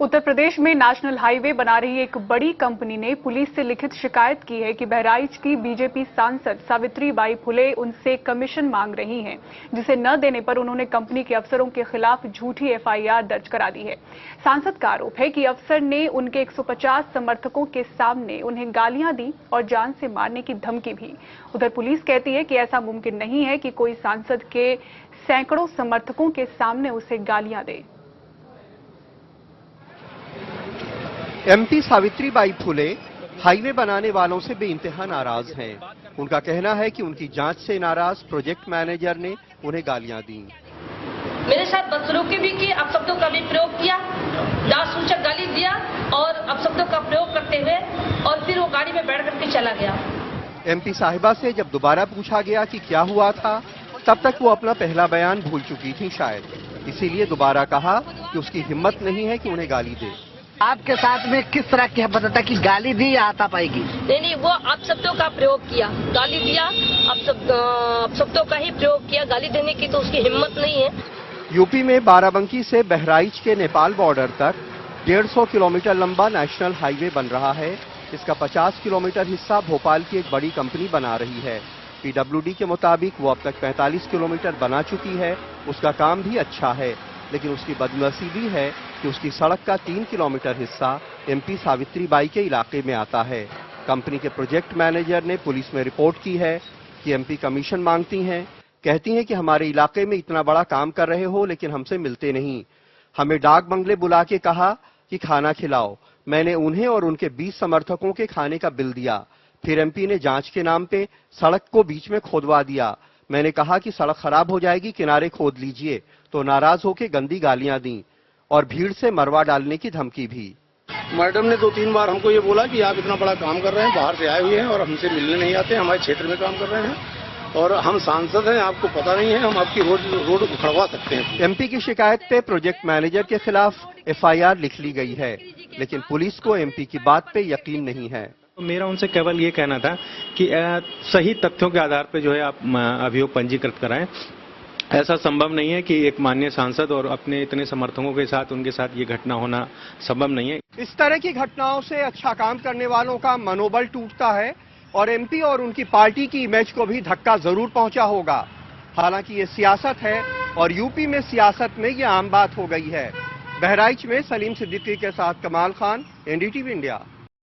उत्तर प्रदेश में national highway बना रही एक बड़ी कंपनी ने पुलिस से लिखित शिकायत की है कि बहराइच की बीजेपी सांसद सावित्रीबाई फुले उनसे कमीशन मांग रही हैं, जिसे न देने पर उन्होंने कंपनी के अफसरों के खिलाफ झूठी एफआईआर दर्ज करा दी है। सांसद का आरोप है कि अफसर ने उनके 150 समर्थकों के सामने उन्हें गालियां दी और जान से मारने की धमकी भी। उधर पुलिस कहती है कि ऐसा मुमकिन नहीं है कि कोई सांसद के सैकड़ों समर्थकों के सामने उसे गालियां दे। एमपी सावित्रीबाई फुले हाईवे बनाने वालों से बेइंतहा नाराज हैं। उनका कहना है कि उनकी जांच से नाराज प्रोजेक्ट मैनेजर ने उन्हें गालियां दी। मेरे साथ बदसलूकी भी की, अपशब्दों का भी प्रयोग किया, जांच सूचक गाली दिया और अपशब्दों का प्रयोग करते हुए और फिर वो गाड़ी में बैठ करके चला गया। एमपी साहिबा से जब दोबारा पूछा गया कि क्या हुआ था, तब तक वो अपना पहला बयान भूल चुकी थी शायद, इसीलिए दोबारा कहा कि उसकी हिम्मत नहीं है कि उन्हें गाली दे। आपके साथ में किस तरह की बदता की गाली दी या हाथापाई? नहीं, वो अपशब्दों का प्रयोग किया, गाली दिया, अपशब्दों का ही प्रयोग किया, गाली देने की तो उसकी हिम्मत नहीं है। यूपी में बाराबंकी से बहराइच के नेपाल बॉर्डर तक 150 किलोमीटर लंबा नेशनल हाईवे बन रहा है। इसका 50 किलोमीटर हिस्सा भोपाल की एक बड़ी कंपनी बना रही है। पीडब्ल्यूडी के मुताबिक वो अब तक 45 किलोमीटर बना चुकी है। उसका काम भी अच्छा है, लेकिन उसकी बदनसीबी है कि उसकी सड़क का 3 किलोमीटर हिस्सा एमपी सावित्रीबाई के इलाके में आता है। कंपनी के प्रोजेक्ट मैनेजर ने पुलिस में रिपोर्ट की है कि एमपी कमीशन मांगती हैं, कहती हैं कि हमारे इलाके में इतना बड़ा काम कर रहे हो लेकिन हमसे मिलते नहीं। हमें डाक बंगले बुला के कहा कि खाना खिलाओ। मैंने उन्हें और उनके 20 समर्थकों के खाने का बिल दिया। फिर एमपी ने जांच के नाम पे सड़क को बीच में खोदवा दिया। मैंने कहा कि सड़क खराब हो जाएगी, किनारे खोद लीजिए, तो नाराज होकर गंदी गालियां दी और भीड़ से मरवा डालने की धमकी भी। मैडम ने 2-3 बार हमको ये बोला कि आप इतना बड़ा काम कर रहे हैं, बाहर से आए हुए हैं और हमसे मिलने नहीं आते, हमारे क्षेत्र में काम कर रहे हैं और हम सांसद हैं, आपको पता नहीं है, हम आपकी रोड उखड़वा सकते हैं। एमपी की शिकायत पे प्रोजेक्ट मैनेजर के खिलाफ एफआईआर लिख ली गई है, लेकिन पुलिस को एमपी की बात पे यकीन नहीं है। मेरा उनसे केवल ये कहना था कि सही तथ्यों के आधार पर जो है आप अभियोग पंजीकृत कराएं। ऐसा संभव नहीं है कि एक माननीय सांसद और अपने इतने समर्थकों के साथ उनके साथ ये घटना होना संभव नहीं है। इस तरह की घटनाओं से अच्छा काम करने वालों का मनोबल टूटता है और एमपी और उनकी पार्टी की इमेज को भी धक्का जरूर पहुंचा होगा। हालांकि ये सियासत है और यूपी में सियासत में ये आम बात हो गई है। बहराइच में सलीम सिद्दीकी के साथ कमाल खान, एनडीटीवी इंडिया।